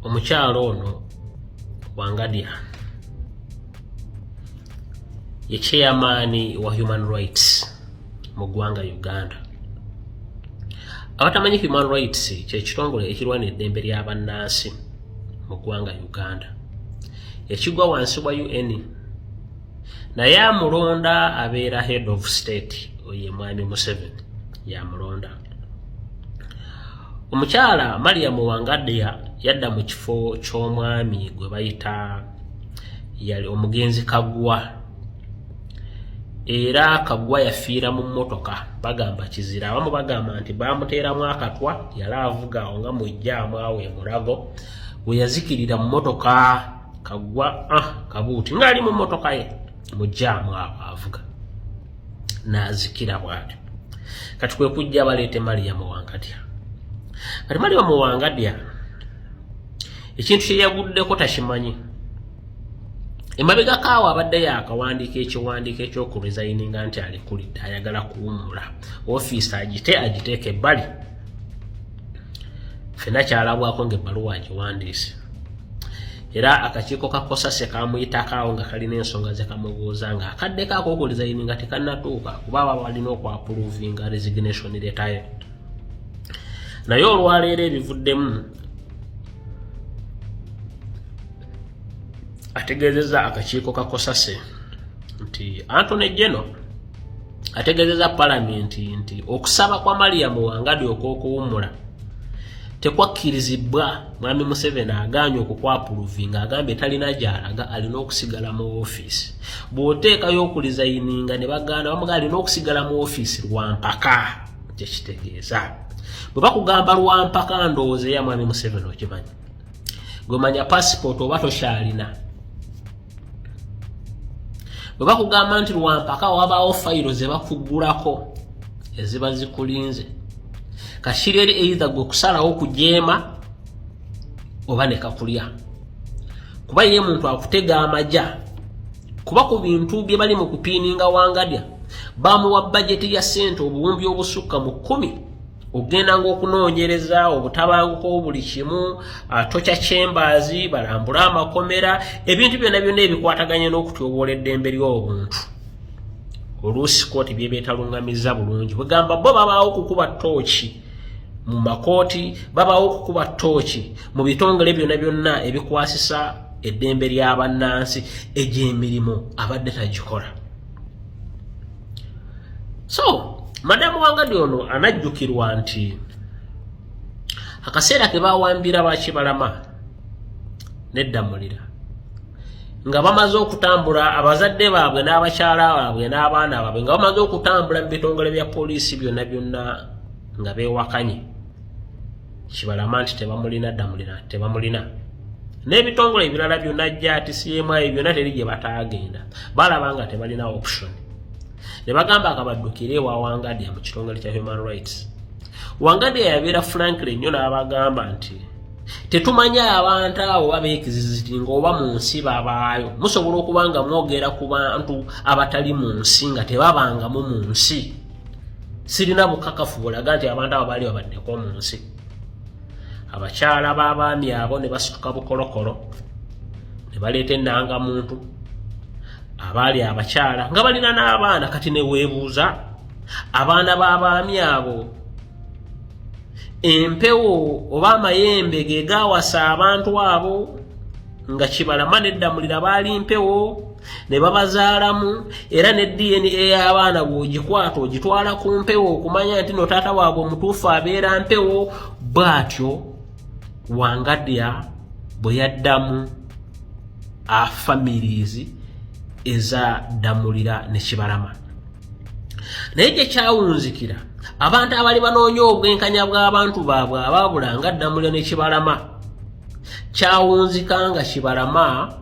omukyalo ono Wangadia ye chairman wa human rights mu ggwanga Uganda. Abatamanyi human rights kye kitongole ekirwanira eddembe ly'abannansi mu ggwanga Uganda ekigwa wansi wa UN naye amulonda abeera head of state oye Mwami Museveni yamulonda. Omukyala Mariam Wangadia yadda mu kifo ky'omwami gwe bayita yali omugenzi Kaggwa, era Kaggwa yafiira mu mmotoka bagamba kizira. Abamu bagamba nti bamuteeramu akatwa yali avuga nga mujjaamu awe Mulago we yazikirira mu mmotoka. Kaggwa kabuuti ng'ali mu mmotoka ye mujjaamu avuga n'azikira bw'atyo. Kati kwe kujja baleete Mariam Wangadia. Kati Mariam Wangadia ekintu kye yaguddeko takimanyi. Emabega kaawa abadde yakawandiika ekiwandiiko ekyokuresigninga nti alikulidde ayagala kuwummula ofiisi agiteeke ebbali. Ffenna kyalabwako ng'ebbaluwa agiwandiise era akakiiko ka Kosase kamuyitako nga kalina ensonga ze kamubuuza nga akadde kaako okuresigninga tekannatuuka kuba baba balina okwapuruvinga resignation letter ye. Naye olwaleero ebivuddemu ategeezezza akakiiko ka Kosase nti Anthony General ategeezezza Palamenti nti okusaba kwa Mariam Wangadia okw'okuwummula tekwakkirizibwa. Mwami Museveni agaanye okukwapuruvinga agambye talina gy'alaga, alina okusigala mu ofiisi. Bw'oteekayo okuresigninga ne bagaana bamuga alina okusigala mu ofiisi lwampaka kye kitegeeza. Bwe bakugamba lwampaka ndowooza ya Mwami Museveni okimanyi. Gwe manya passport oba tokyalina. Bwe bakugamba nti lwampaka wabaawo fayiro ze bakugulako eziba zikulinze. Kashiri eri either gwe kusalawo kujeema oba ne kakulya. Kuba ye muntu akutega amaja. Kuba ku bintu bye bali mu kupiininga Wangadia bamuwa budget ya ssente obuwumbi obusukka mu 10 ogenda ng'okunoonyereza obutabanguko buli kimu, tocha chambers, balambula amakomera, ebintu byonna byonna ebikwataganye n'okutyoboola eddembe ly'obuntu. Oluusi kooti bye beetalungamiza bulungi. Bwegamba bo babaawo okukuba ttooki mu makooti, babaawo okukuba ttooki mu bitongole byonna byonna ebikwasisa eddembe ly'abannansi egy'emirimu abadde tagikola. So Madamu Wangadia ono anajjukirwa nti akaseera ke bawambira Bakibalama n'eddamulira nga bamaze okutambula abazadde baabwe n'abakyala baabwe n'abaana baabwe nga bamaze okutambula mu bitongole bya poliisi byonna byonna nga beewakanye Kibalama nti tebamulina, ddamulira tebamulina, n'ebitongole ebirala byonna ati CMI byonna teri gye bataagenda, balaba nga tebalina option. Ne bagamba akabaddukire ewa Wangadia mu kitongole kya human rights. Wangadia yabeera frankly nnyo n'abagamba nti tetumanya abantu abo babeekizizitinga oba mu nsi babaayo. Musobola okuba nga mwogera ku bantu abatali mu nsi nga tebabangamu mu nsi. Sirina bukakafu bulaga nti abantu abo baali babaddeko mu nsi. Abakyala b'abaami abo ne basituka bukolokolo ne baleeta ennangamuntu. Abaali abakyala nga balina n'abaana kati ne weebuuza abaana b'abaami abo empewo oba amayembe ge gaawasa abantu abo nga Kibalama n'eddamulira baali mpewo ne babazaalamu, era ne DNA y'abaana bw'ogikwata ogitwala ku mpewo okumanya nti no taata waabwe omutuufu abeera mpewo. Bw'atyo Wangadia bwe yaddamu families eza ddamulira ne Kibalama. Naye gye kyawunzikira abantu abali banoonya obwenkanya bw'abantu baabwe abaabula nga ddamulira ne Kibalama, kyawunzika nga Kibalama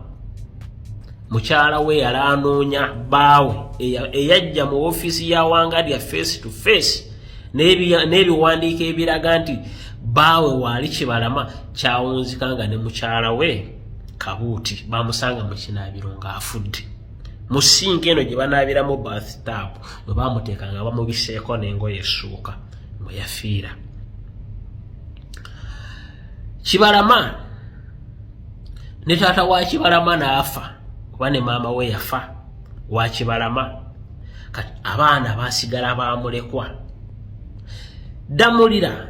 mukyala we yali anoonya bbaawe eyajja mu ofiisi ya Wangadia face to face n'ebiwandiiko ebiraga nti bbaawe waali Kibalama. Kyawunzika nga ne mukyala we Kabuuti bamusanga mu kinaabiro ng'afudde mu singa eno gye banaabiramu bathtub bwe baamuteeka nga bamubiseeko n'engoye essuuka mwe yafiira. Kibalama ne taata wa Kibalama n'afa kuba ne maama we yafa wa Kibalama kati abaana basigala baamulekwa. Damulira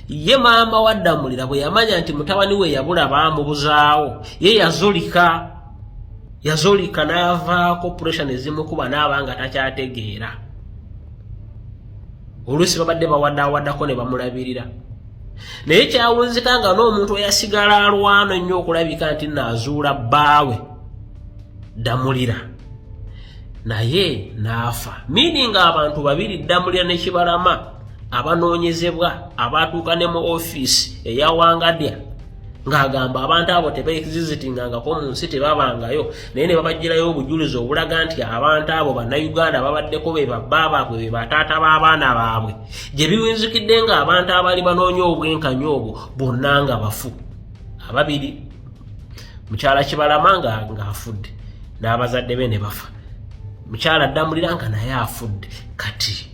ye maama wa Damulira bwe yamanya nti mutabani we yabula baamubuzaawo ye yazolika n'avaako pressure ne zimukuba n'abanga takyategeera. Oluusi babadde bawaddaako ne bamulabirira. Naye kyawunzika nga n'omuntu eyasigala alwana ennyo okulabika nti naazuula bbaawe Damulira naye n'afa. Meaning abantu babiri Damulira ne Kibalama abanoonyezebwa abatuuka ne mu ofiisi eya Wangadya ng'agamba abantu abo tebeekizizitingangako mu nsi tebabangayo naye ne babagirayo obujulizi obulaga nti abantu abo bannayuganda babaddeko be babba baabwe be bataata b'abaana baabwe gye biwunzikidde ng'abantu abali banoonya obwenkanya obwo bonna nga bafu. Ababiri mukyala Kibalama ng'afudde n'abazadde be ne bafa. Mukyala Damulira nga naye afudde. Kati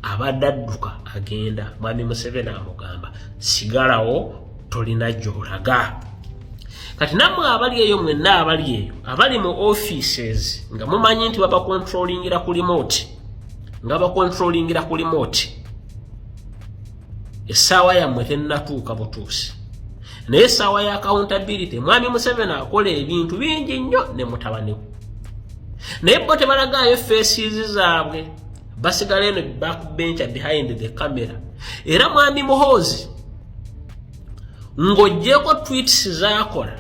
abadde adduka agenda Mwami Museveni amugamba sigalawo tolina gy'olaga. Kati nammwe abali eyo mwenna abali eyo abali mu offices nga mumanyi nti babakontrolingira ku remote essaawa yammwe tennatuuka butuusi naye essaawa ya accountability Mwami Museveni akola ebintu bingi nnyo ne mutabani we naye bo tebalagaayo faces zaabwe basigala eno backbencher behind the camera. Era Mwami Muhoozi ng'oggyeko tweets z'akola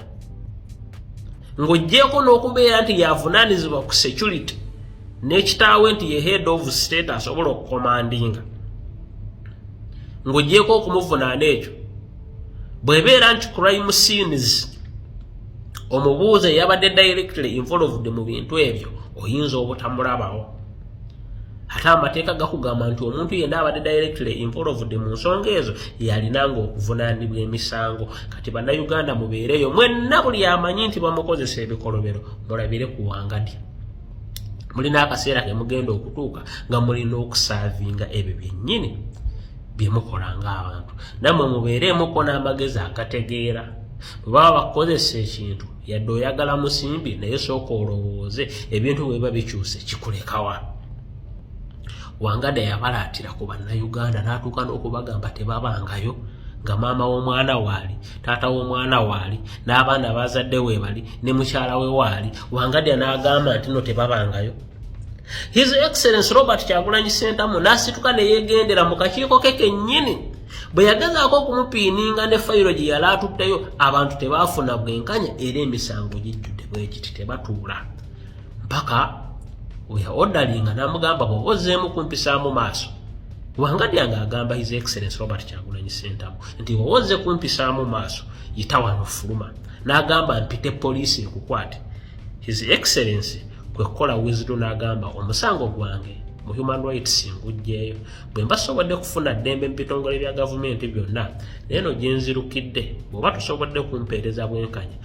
ng'oggyeko n'okubeera nti yavunaanizibwa ku security n'ekitaawe nti ye head of state asobola okukomandinga ng'oggyeko okumuvunaana ekyo bw'ebeera nti crime scenes omubuuze yabadde directly involved mu bintu ebyo oyinza obutamulabawo. Ate amateeka gakugamba nti omuntu yenna abadde directly involved mu nsonga ezo yalinanga okuvunaanibwa emisango. Kati bannayuganda mubeereyo mwenna buli amanyi nti bamukozesa ebikolobero mulabire ku Wangadya. Mulina akaseera ke mugenda okutuuka nga mulina okusaavinga ebyo byennyini bye mukola ng'abantu. Nammwe mubeereemuko n'amagezi agategeera. Bwe baba bakozesa ekintu yadde oyagala musimbi naye sooka olowooze ebintu bwe biba bikyuse kikulekawa. Wangadya yabalaatira ku bannayuganda n'atuuka n'okubagamba tebabangayo nga maama w'omwana waali taata w'omwana waali n'abaana bazadde we bali ne mukyala we waali. Wangadya n'agamba nti no tebabangayo. His Excellency Robert Kyagulanyi Ssentamu n'asituka ne yeegendera mu kakiiko ke kennyini bwe yagezaako okumupiininga ne fayiro gye yali atuddeyo abantu tebaafuna bwenkanya era emisango gijjudde bwe kiti tebatuula mpaka oya odalinga n'amugamba bw'ozeemu kumpisaamu maaso. Wangadya ng'agamba His Excellency Robert Kyagulanyi Ssentamu nti wowoze kumpisaamu maaso yita wano fuluma n'agamba mpite poliisi ekukwate. His Excellency kwe kukola wisdom n'agamba omusango gwange mu human rights ngujjeeyo bwe mbasobodde kufuna ddembe mu bitongole bya gavumenti byonna naye no gye nzirukidde bw'oba tusobodde kumpeereza bwenkanya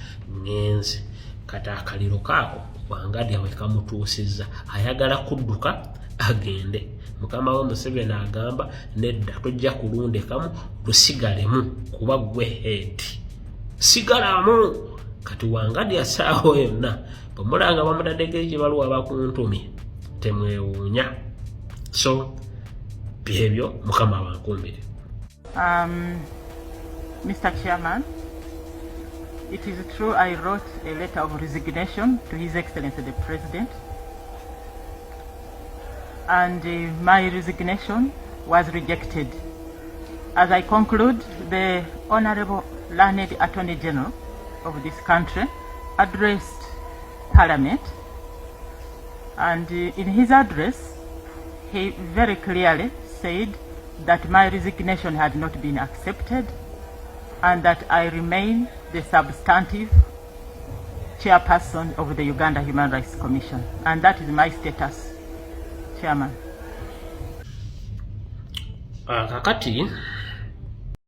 ngenze. Kati akaliro kaako Wangadya we kamutuusizza ayagala kudduka agende. Mukama we Museveni agamba nedda tojja kulundekamu lusigalemu kuba gwe head sigalamu. Kati Wangadya saawa yonna bwe mulanga bamutaddeko ekibaluwa bakuntumye temwewuunya. So byebyo Mukama abankumbire. Mr. Chairman, it is true I wrote a letter of resignation to His Excellency the President, and my resignation was rejected. As I conclude, the Honorable Learned Attorney General of this country addressed Parliament, and in his address he very clearly said that my resignation had not been accepted and that I remain the substantive chairperson of the Uganda Human Rights Commission, and that is my status, Chairman. Kakati